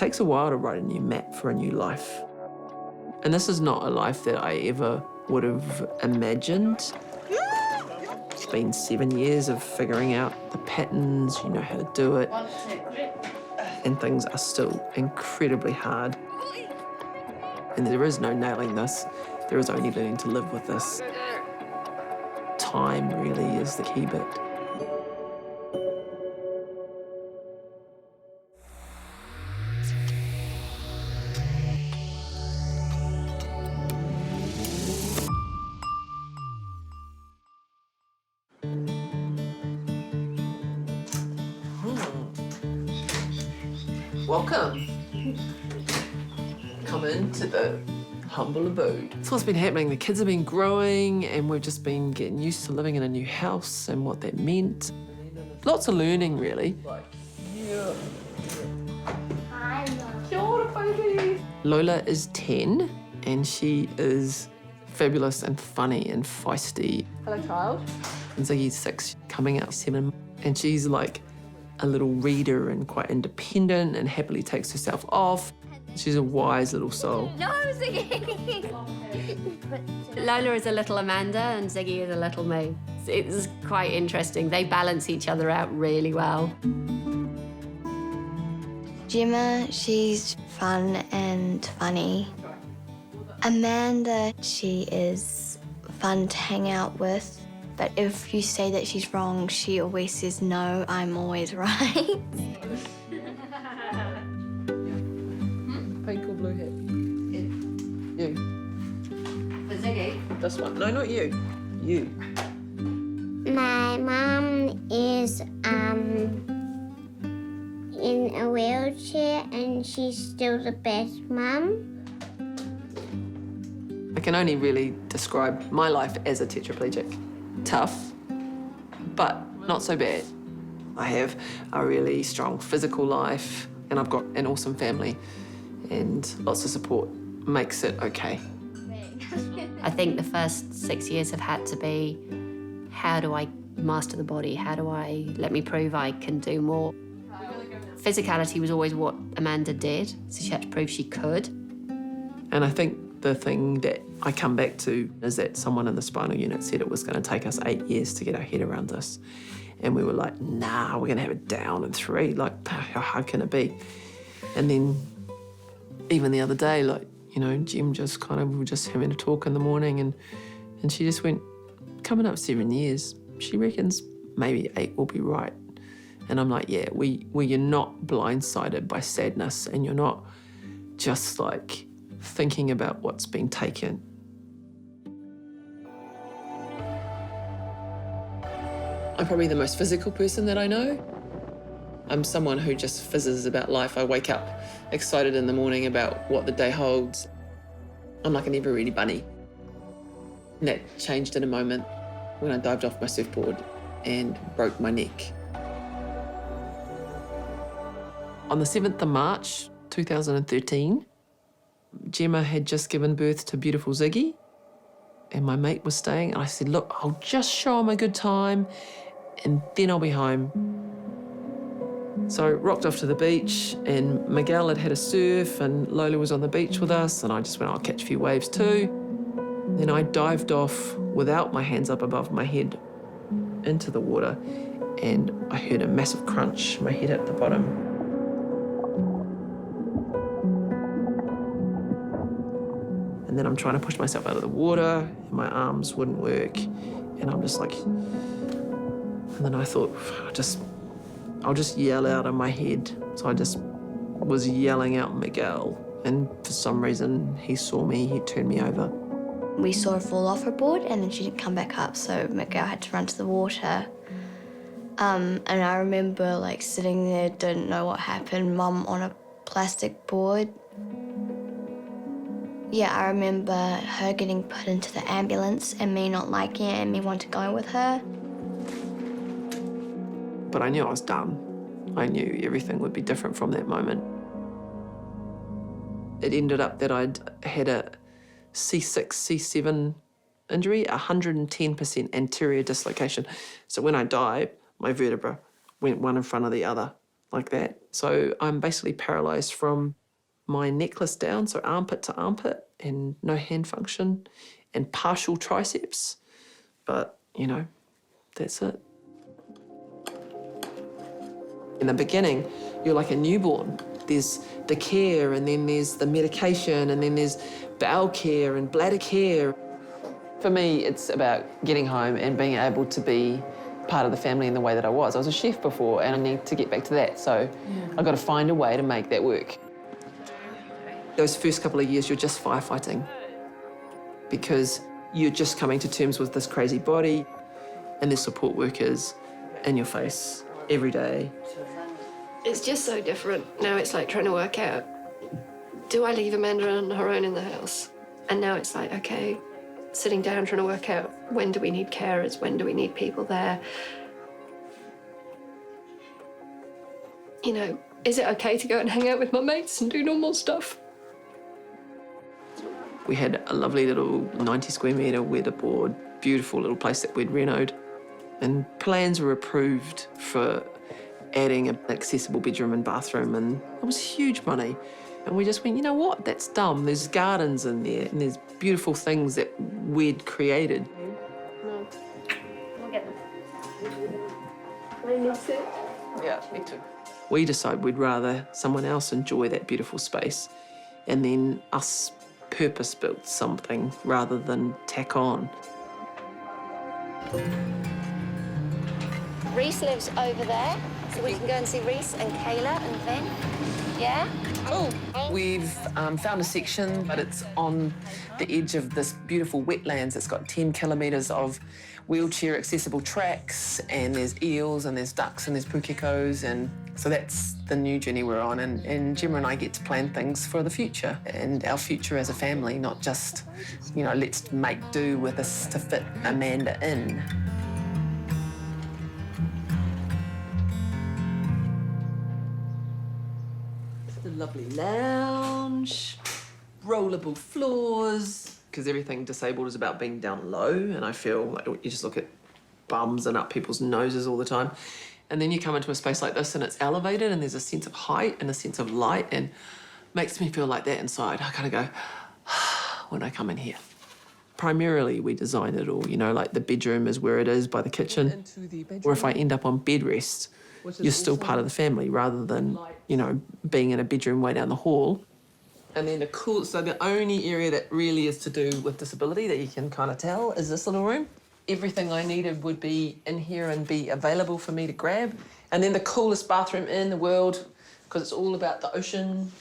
takes a while to write a new map for a new life. And this is not a life that I ever would have imagined. It's been 7 years of figuring out the patterns, you know how to do it. And things are still incredibly hard. And there is no nailing this. There is only learning to live with this. Time really is the key bit. Welcome. Come into the humble abode. That's what's been happening. The kids have been growing and we've just been getting used to living in a new house and what that meant. Lots of learning, really. Lola is 10 and she is fabulous and funny and feisty. Hello, child. And Ziggy's 6, coming out 7. And she's like a little reader and quite independent and happily takes herself off. She's a wise little soul. No, Ziggy! Lola is a little Amanda and Ziggy is a little me. It's quite interesting. They balance each other out really well. Gemma, she's fun and funny. Amanda, she is fun to hang out with. But if you say that she's wrong, she always says, no, I'm always right. Pink or blue hat? You. For Ziggy? This one. No, not you. You. My mum is in a wheelchair and she's still the best mum. I can only really describe my life as a tetraplegic. Tough, but not so bad. I have a really strong physical life and I've got an awesome family and lots of support makes it okay. I think the first 6 years have had to be, how do I master the body? How do I let me prove I can do more? Physicality was always what Amanda did, so she had to prove she could. And I think the thing that I come back to is that someone in the spinal unit said it was going to take us 8 years to get our head around this. And we were like, nah, we're going to have it down in 3. Like, how hard can it be? And then even the other day, like, you know, Gem just kind of, we were just having a talk in the morning and she just went, coming up 7 years, she reckons maybe 8 will be right. And I'm like, yeah, you're not blindsided by sadness and you're not just like thinking about what's been taken. I'm probably the most physical person that I know. I'm someone who just fizzes about life. I wake up excited in the morning about what the day holds. I'm like an ever-ready bunny. And that changed in a moment when I dived off my surfboard and broke my neck. On the 7th of March, 2013, Gemma had just given birth to beautiful Ziggy, and my mate was staying, and I said, look, I'll just show him a good time, and then I'll be home. So I rocked off to the beach, and Miguel had a surf, and Lola was on the beach with us, and I just went, I'll catch a few waves too. Then I dived off without my hands up above my head into the water, and I heard a massive crunch. My head hit the bottom. And then I'm trying to push myself out of the water, and my arms wouldn't work. And I'm just like, and then I thought, I'll just yell out in my head. So I just was yelling out Miguel. And for some reason, he saw me, he turned me over. We saw her fall off her board and then she didn't come back up, so Miguel had to run to the water. And I remember like sitting there, didn't know what happened, Mum on a plastic board. Yeah, I remember her getting put into the ambulance and me not liking it and me wanting to go with her. But I knew I was done. I knew everything would be different from that moment. It ended up that I'd had a C6, C7 injury, 110% anterior dislocation. So when I died, my vertebra went one in front of the other. like that. So I'm basically paralysed from my necklace down, so armpit to armpit, and no hand function, and partial triceps. But, you know, that's it. In the beginning, you're like a newborn. There's the care, and then there's the medication, and then there's bowel care and bladder care. For me, it's about getting home and being able to be part of the family in the way that I was. I was a chef before, and I need to get back to that, so I've got to find a way to make that work. Those first couple of years, you're just firefighting because you're just coming to terms with this crazy body, and there's support workers in your face every day. It's just so different. Now it's like trying to work out, do I leave Amanda on her own in the house? And now it's like, okay, sitting down trying to work out, when do we need carers, when do we need people there? You know, is it okay to go and hang out with my mates and do normal stuff? We had a lovely little 90 square metre weatherboard, beautiful little place that we'd renoed. And plans were approved for adding an accessible bedroom and bathroom, and it was huge money. And we just went, you know what, that's dumb. There's gardens in there, and there's beautiful things that we'd created. No. I'll get them. Yeah, me too. We decided we'd rather someone else enjoy that beautiful space, and then us purpose-built something rather than tack on. Reese lives over there, so we can go and see Reese and Kayla and Ben. Yeah? Cool. We've found a section, but it's on the edge of this beautiful wetlands. It's got 10 kilometres of wheelchair accessible tracks, and there's eels and there's ducks and there's pukekos, and so that's the new journey we're on. And Gemma and I get to plan things for the future and our future as a family, not just, you know, let's make do with this to fit Amanda in. The lovely lounge, rollable floors, because everything disabled is about being down low, and I feel like you just look at bums and up people's noses all the time. And then you come into a space like this and it's elevated and there's a sense of height and a sense of light, and makes me feel like that inside. I kind of go, when I come in here. Primarily, we design it all, you know, like the bedroom is where it is by the kitchen. Or if I end up on bed rest, you're still part of the family rather than, you know, being in a bedroom way down the hall. And then so the only area that really is to do with disability that you can kind of tell is this little room. Everything I needed would be in here and be available for me to grab. And then the coolest bathroom in the world, because it's all about the ocean.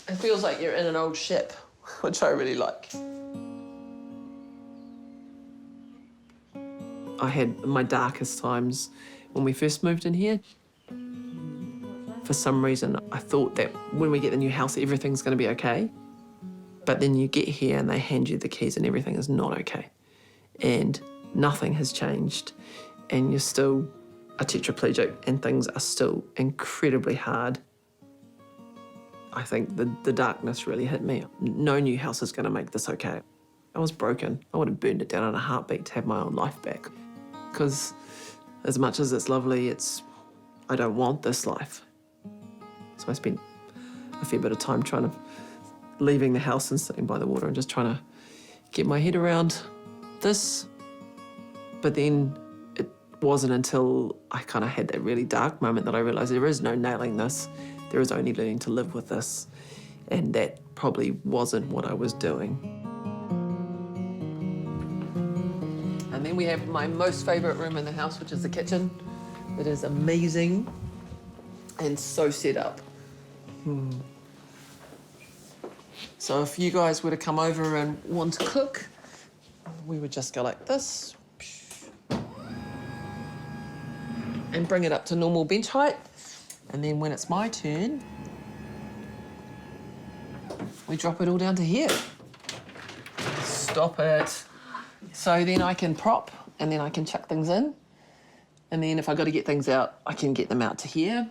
It feels like you're in an old ship, which I really like. I had my darkest times when we first moved in here. For some reason, I thought that when we get the new house, everything's going to be okay. But then you get here and they hand you the keys and everything is not okay. And nothing has changed. And you're still a tetraplegic and things are still incredibly hard. I think the darkness really hit me. No new house is going to make this okay. I was broken. I would have burned it down in a heartbeat to have my own life back. Because as much as it's lovely, I don't want this life. So I spent a fair bit of time leaving the house and sitting by the water and just trying to get my head around this. But then it wasn't until I kind of had that really dark moment that I realised there is no nailing this. There is only learning to live with this. And that probably wasn't what I was doing. And then we have my most favourite room in the house, which is the kitchen. It is amazing and so set up. So if you guys were to come over and want to cook, we would just go like this and bring it up to normal bench height. And then when it's my turn, we drop it all down to here. Stop it. So then I can prop and then I can chuck things in. And then if I got to get things out, I can get them out to here.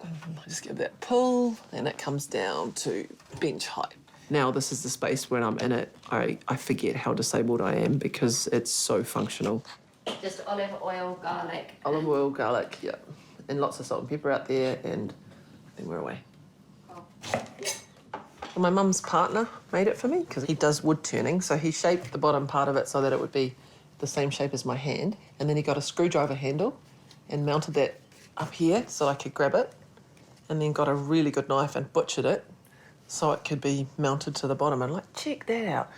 I just give that pull and it comes down to bench height. Now this is the space when I'm in it, I forget how disabled I am because it's so functional. Just olive oil, garlic. Olive oil, garlic, yeah. And lots of salt and pepper out there, and then we're away. My mum's partner made it for me because he does wood turning, so he shaped the bottom part of it so that it would be the same shape as my hand, and then he got a screwdriver handle and mounted that up here so I could grab it, and then got a really good knife and butchered it so it could be mounted to the bottom. And like, check that out.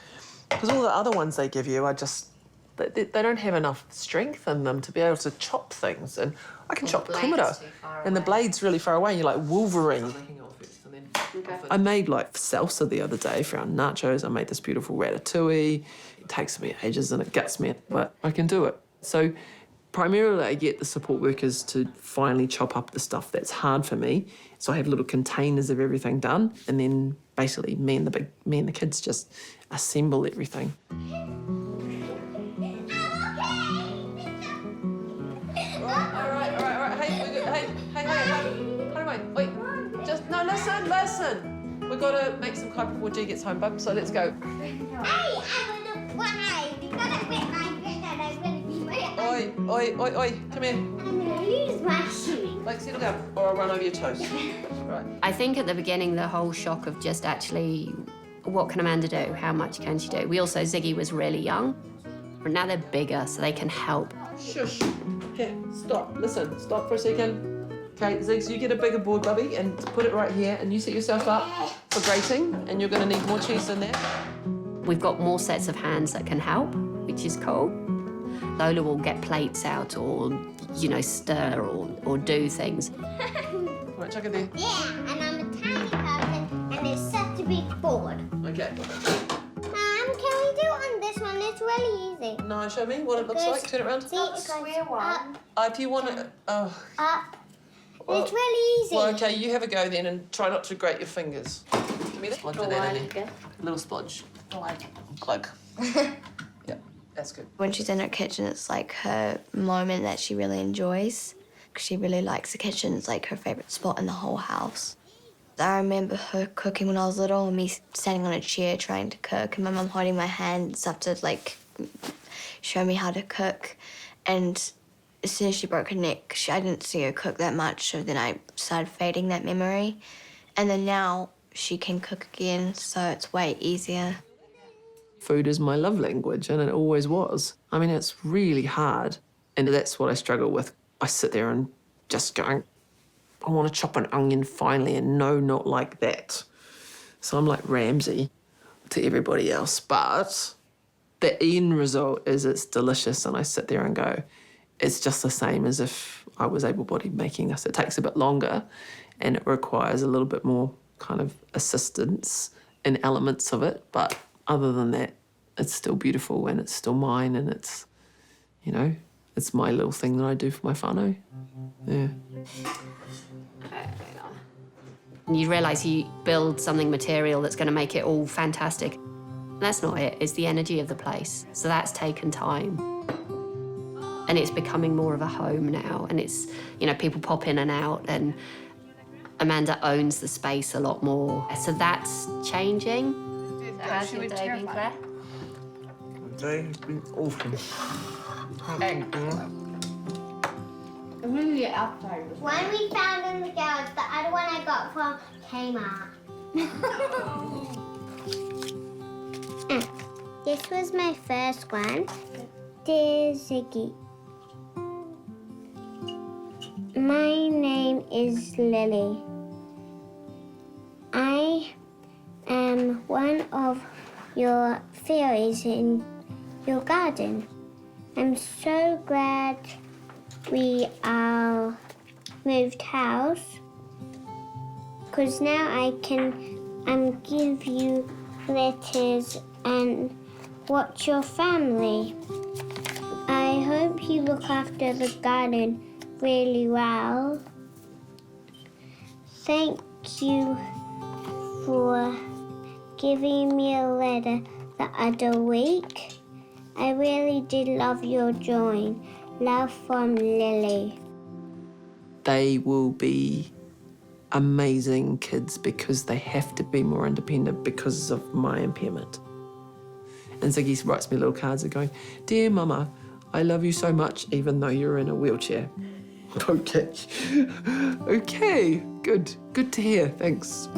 Because all the other ones they give you are just, they don't have enough strength in them to be able to chop things. And I can chop kumara, and the blade's really far away, and you're like Wolverine. Okay. I made like salsa the other day for our nachos. I made this beautiful ratatouille. It takes me ages and it guts me, but I can do it. So primarily I get the support workers to finally chop up the stuff that's hard for me. So I have little containers of everything done, and then basically me and the kids just assemble everything. All right. Hey. Wait. Just, no, listen. We've got to make some kite before G gets home, bub, so let's go. Hey, I'm gonna fly. You gotta quit my grip and I'm gonna be my... Oi, come here. I'm gonna lose my shoe. Like, settle down, or I'll run over your toes. Right. I think at the beginning, the whole shock of just actually, what can Amanda do? How much can she do? We also, Ziggy was really young, but now they're bigger, so they can help. Shush. Here, stop. Listen, stop for a second. Okay, Ziggs, you get a bigger board, Bubby, and put it right here, and you set yourself up for grating, and you're going to need more cheese in there. We've got more sets of hands that can help, which is cool. Lola will get plates out or, stir or do things. Right, chuck it there. Yeah, and I'm a tiny person and it's such a big board. Okay. Can we do it on this one? It's really easy. No, show me what it looks like. Turn it around. See, it goes up, If you want to... Oh. up. Well, it's really easy. Well, okay, you have a go then and try not to grate your fingers. Give me that. Splodge of that in there. A little splodge. Plug. Yeah, that's good. When she's in her kitchen, it's like her moment that she really enjoys. She really likes the kitchen. It's like her favourite spot in the whole house. I remember her cooking when I was little and me standing on a chair trying to cook and my mum holding my hand and stuff to, like, show me how to cook. And as soon as she broke her neck, I didn't see her cook that much, so then I started fading that memory. And then now she can cook again, so it's way easier. Food is my love language, and it always was. I mean, it's really hard, and that's what I struggle with. I sit there and just going, I want to chop an onion finely, and no, not like that. So I'm like Ramsay to everybody else, but the end result is it's delicious, and I sit there and go, it's just the same as if I was able-bodied making this. It takes a bit longer, and it requires a little bit more kind of assistance in elements of it, but other than that, it's still beautiful and it's still mine, and it's, it's my little thing that I do for my whānau. Yeah. You realise you build something material that's going to make it all fantastic. That's not it, it's the energy of the place. So that's taken time. And it's becoming more of a home now, and it's, people pop in and out, and Amanda owns the space a lot more. So that's changing. So how's your day been, Claire? Today has been awesome. When we found in the garage, the other one I got from Kmart. This was my first one. Dear Ziggy, my name is Lily. I am one of your fairies in your garden. I'm so glad we are moved house, because now I can give you letters and watch your family. I hope you look after the garden really well. Thank you for giving me a letter the other week. I really did love your drawing. Love from Lily. They will be amazing kids because they have to be more independent because of my impairment. And Ziggy writes me little cards going, Dear Mama, I love you so much, even though you're in a wheelchair. Okay. Okay, good. Good to hear, thanks.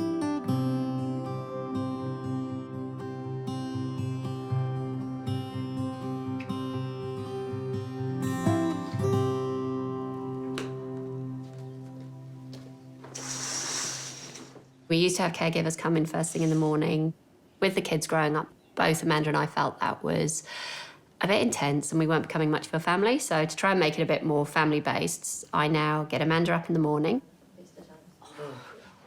We used to have caregivers come in first thing in the morning. With the kids growing up, both Amanda and I felt that was a bit intense and we weren't becoming much of a family. So to try and make it a bit more family-based, I now get Amanda up in the morning.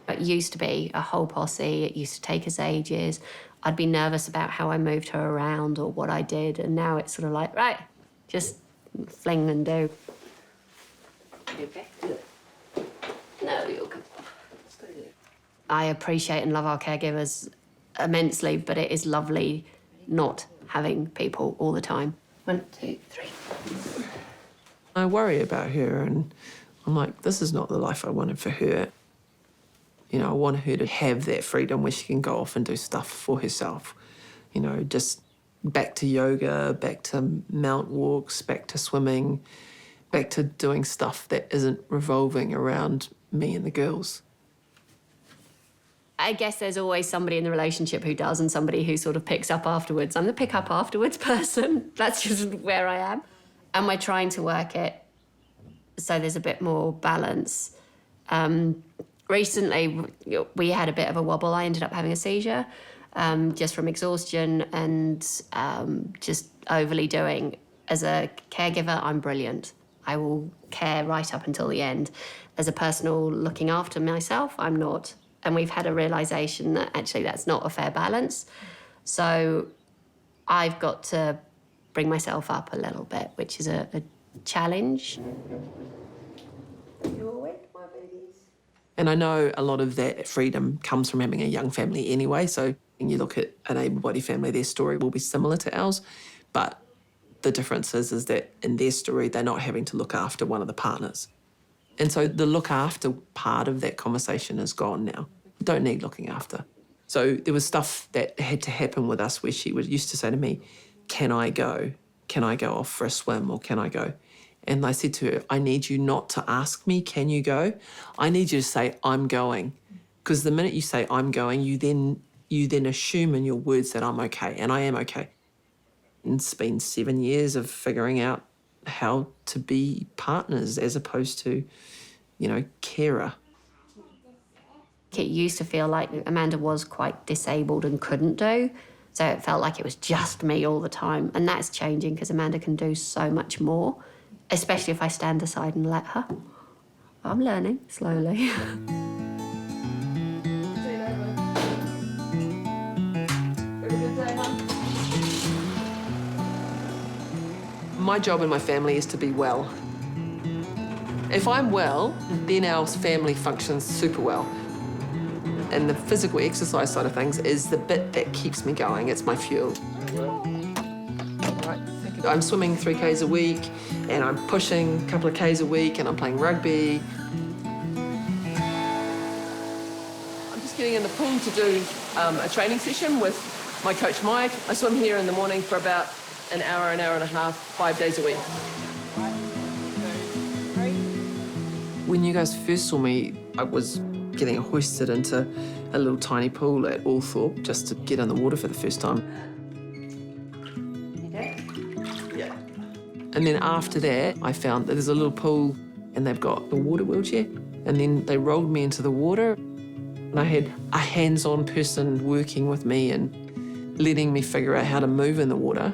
It used to be a whole posse. It used to take us ages. I'd be nervous about how I moved her around or what I did. And now it's sort of like, right, just fling and do. No, you'll come. I appreciate and love our caregivers immensely, but it is lovely not having people all the time. 1, 2, 3. I worry about her and I'm like, this is not the life I wanted for her. You know, I want her to have that freedom where she can go off and do stuff for herself. You know, just back to yoga, back to mount walks, back to swimming, back to doing stuff that isn't revolving around me and the girls. I guess there's always somebody in the relationship who does and somebody who sort of picks up afterwards. I'm the pick up afterwards person. That's just where I am. And we're trying to work it so there's a bit more balance. Recently, we had a bit of a wobble. I ended up having a seizure just from exhaustion and just overly doing. As a caregiver, I'm brilliant. I will care right up until the end. As a personal looking after myself, I'm not. And we've had a realisation that actually that's not a fair balance. So I've got to bring myself up a little bit, which is a challenge. You awake, my babies? And I know a lot of that freedom comes from having a young family anyway. So when you look at an able-bodied family, their story will be similar to ours. But the difference is that in their story, they're not having to look after one of the partners. And so the look after part of that conversation is gone now. Don't need looking after. So there was stuff that had to happen with us where she used to say to me, can I go? Can I go off for a swim or can I go? And I said to her, I need you not to ask me, can you go? I need you to say, I'm going. Because the minute you say, I'm going, you then assume in your words that I'm okay, and I am okay. And it's been 7 years of figuring out how to be partners as opposed to, you know, carer. It used to feel like Amanda was quite disabled and couldn't do, so it felt like it was just me all the time. And that's changing because Amanda can do so much more, especially if I stand aside and let her. I'm learning slowly. My job in my family is to be well. If I'm well, then our family functions super well. And the physical exercise side of things is the bit that keeps me going. It's my fuel. I'm swimming 3 Ks a week, and I'm pushing a couple of Ks a week, and I'm playing rugby. I'm just getting in the pool to do a training session with my coach Mike. I swim here in the morning for about an hour and a half, 5 days a week. When you guys first saw me, I was getting hoisted into a little tiny pool at Althorpe just to get in the water for the first time. Yeah. And then after that, I found that there's a little pool and they've got a water wheelchair. And then they rolled me into the water. And I had a hands-on person working with me and letting me figure out how to move in the water.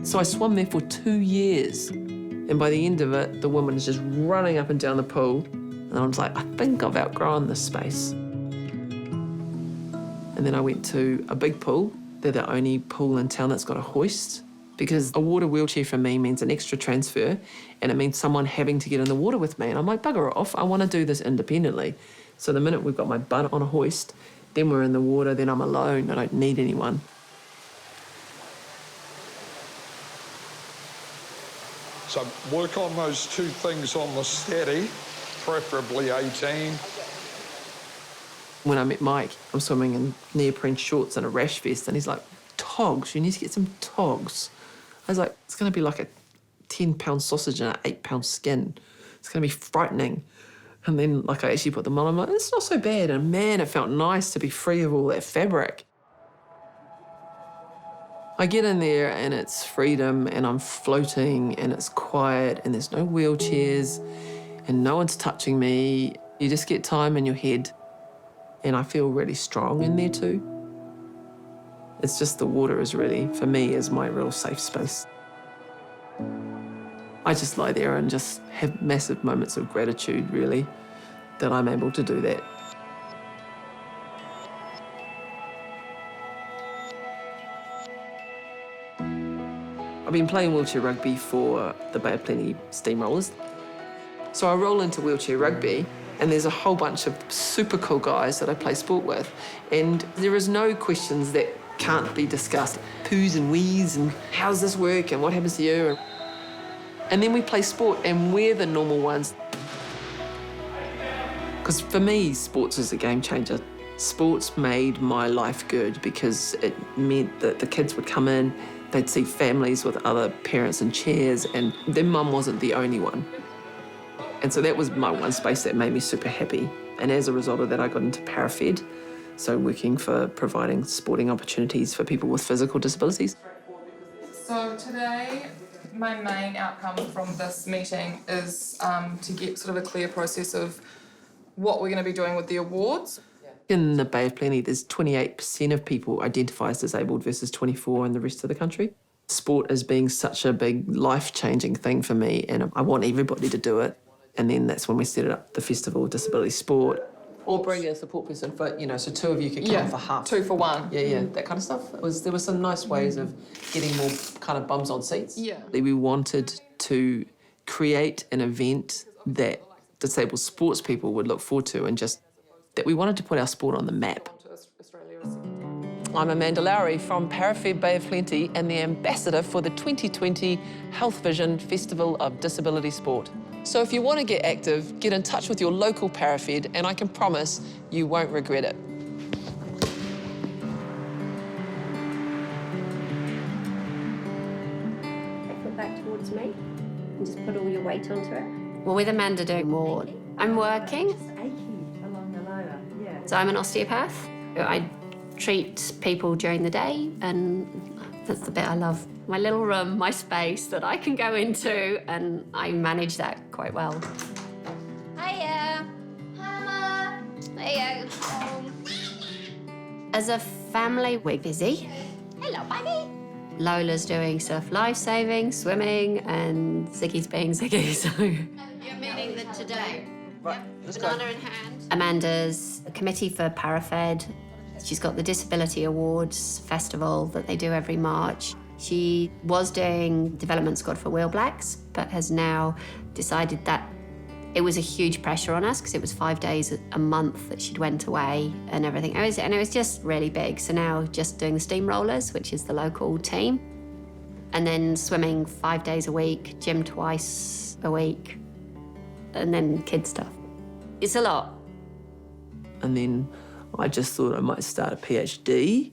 So I swam there for 2 years. And by the end of it, the woman's just running up and down the pool. And I was like, I think I've outgrown this space. And then I went to a big pool. They're the only pool in town that's got a hoist, because a water wheelchair for me means an extra transfer, and it means someone having to get in the water with me. And I'm like, bugger off, I want to do this independently. So the minute we've got my butt on a hoist, then we're in the water, then I'm alone, I don't need anyone. So work on those 2 things on the steady, preferably 18. When I met Mike, I'm swimming in neoprene shorts and a rash vest, and he's like, togs, you need to get some togs. I was like, it's going to be like a 10-pound sausage and an 8-pound skin. It's going to be frightening. And then, like, I actually put them on. I'm like, it's not so bad. And man, it felt nice to be free of all that fabric. I get in there and it's freedom and I'm floating and it's quiet and there's no wheelchairs and no one's touching me. You just get time in your head and I feel really strong in there too. It's just the water is really, for me, is my real safe space. I just lie there and just have massive moments of gratitude, really, that I'm able to do that. I've been playing wheelchair rugby for the Bay of Plenty Steamrollers. So I roll into wheelchair rugby and there's a whole bunch of super cool guys that I play sport with. And there is no questions that can't be discussed. Poos and wees and how's this work and what happens to you? And then we play sport and we're the normal ones. Because for me, sports is a game changer. Sports made my life good because it meant that the kids would come in, they'd see families with other parents in chairs and their mum wasn't the only one. And so that was my one space that made me super happy. And as a result of that, I got into Parafed, so working for providing sporting opportunities for people with physical disabilities. So today, my main outcome from this meeting is to get sort of a clear process of what we're going to be doing with the awards. In the Bay of Plenty, there's 28% of people identify as disabled versus 24% in the rest of the country. Sport is being such a big life-changing thing for me, and I want everybody to do it. And then that's when we set up the Festival of Disability Sport. Or bring a support person for, so 2 of you could come for half. 2 for 1. Yeah, that kind of stuff. There were some nice ways of getting more kind of bums on seats. Yeah. We wanted to create an event that disabled sports people would look forward to and just that we wanted to put our sport on the map. I'm Amanda Lowry from Parafed Bay of Plenty and the ambassador for the 2020 Health Vision Festival of Disability Sport. So if you want to get active, get in touch with your local Parafed and I can promise you won't regret it. Put back towards me and just put all your weight onto it. Well, with Amanda doing more, I'm working. Just achy along the lower, yeah. So I'm an osteopath. I treat people during the day and that's the bit I love. My little room, my space that I can go into and I manage that quite well. Hiya. Mama. Hiya. As a family, we're busy. Hello, baby. Lola's doing surf lifesaving, swimming, and Ziggy's being Ziggy, so... You're meeting them today. Right, Banana in hand. Amanda's a committee for Parafed. She's got the Disability Awards Festival that they do every March. She was doing Development Squad for Wheel Blacks, but has now decided that it was a huge pressure on us because it was 5 days a month that she'd went away and everything. It was just really big. So now just doing the Steamrollers, which is the local team, and then swimming 5 days a week, gym twice a week, and then kid stuff. It's a lot. And then I just thought I might start a PhD.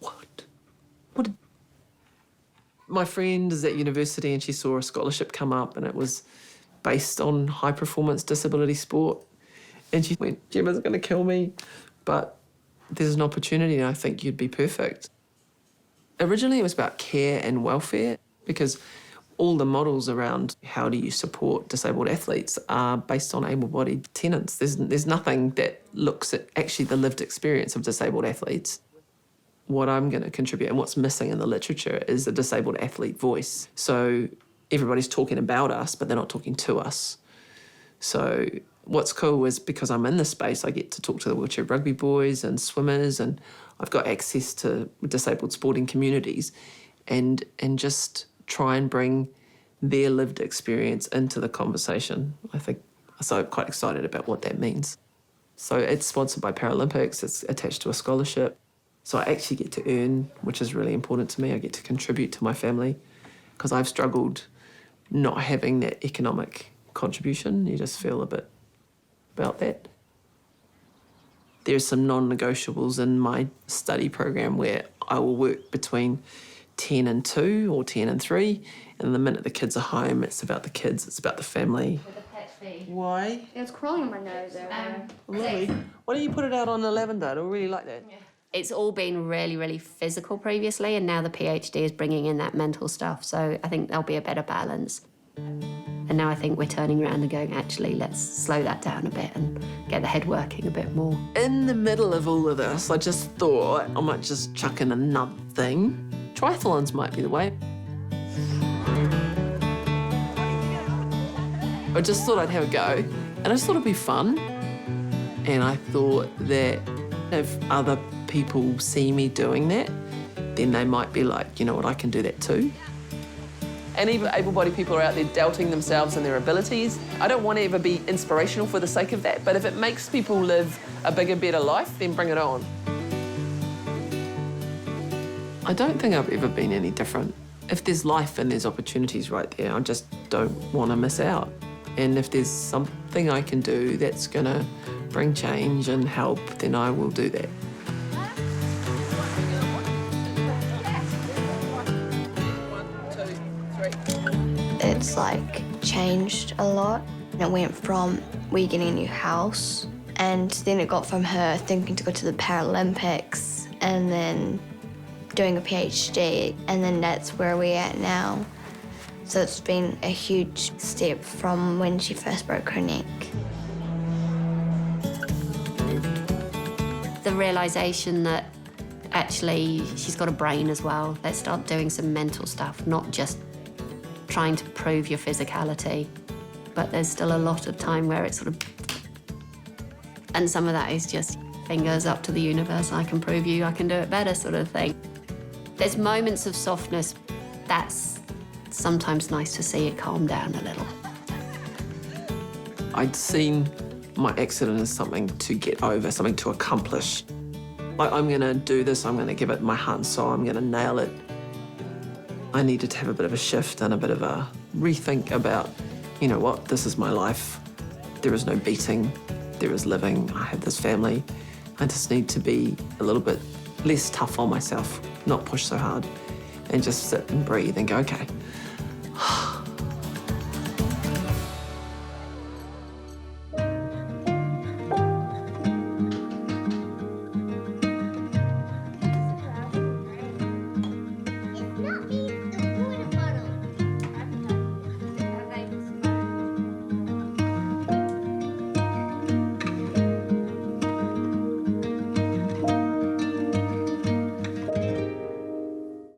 What? My friend is at university and she saw a scholarship come up and it was based on high performance disability sport. And she went, Gemma's going to kill me, but there's an opportunity and I think you'd be perfect. Originally it was about care and welfare because all the models around how do you support disabled athletes are based on able-bodied tenants. There's nothing that looks at actually the lived experience of disabled athletes. What I'm going to contribute and what's missing in the literature is a disabled athlete voice. So everybody's talking about us, but they're not talking to us. So what's cool is because I'm in this space, I get to talk to the wheelchair rugby boys and swimmers, and I've got access to disabled sporting communities and just try and bring their lived experience into the conversation. I think so. I'm quite excited about what that means. So it's sponsored by Paralympics. It's attached to a scholarship. So I actually get to earn, which is really important to me. I get to contribute to my family because I've struggled not having that economic contribution. You just feel a bit about that. There's some non-negotiables in my study program where I will work between 10 and 2 or 10 and 3. And the minute the kids are home, it's about the kids, it's about the family. Why? It's crawling on my nose. Lily, why don't you put it out on the lavender? I don't really like that. It's all been really, really physical previously, and now the PhD is bringing in that mental stuff. So I think there'll be a better balance. And now I think we're turning around and going, actually, let's slow that down a bit and get the head working a bit more. In the middle of all of this, I just thought I might just chuck in another thing. Triathlons might be the way. I just thought I'd have a go, and I just thought it'd be fun. And I thought that if other people see me doing that, then they might be like, you know what, I can do that too. And even able-bodied people are out there doubting themselves and their abilities. I don't want to ever be inspirational for the sake of that, but if it makes people live a bigger, better life, then bring it on. I don't think I've ever been any different. If there's life and there's opportunities right there, I just don't want to miss out. And if there's something I can do that's going to bring change and help, then I will do that. It's like changed a lot. It went from we getting a new house, and then it got from her thinking to go to the Paralympics and then doing a PhD, and then that's where we're at now. So it's been a huge step from when she first broke her neck. The realisation that actually she's got a brain as well. Let's start doing some mental stuff, not just trying to prove your physicality. But there's still a lot of time where it's sort of... And some of that is just fingers up to the universe, I can prove you I can do it better sort of thing. There's moments of softness. That's sometimes nice to see it calm down a little. I'd seen my accident as something to get over, something to accomplish. Like, I'm going to do this, I'm going to give it my heart and soul, I'm going to nail it. I needed to have a bit of a shift and a bit of a rethink about, you know what, this is my life. There is no beating, there is living, I have this family. I just need to be a little bit less tough on myself, not push so hard, and just sit and breathe and go, okay,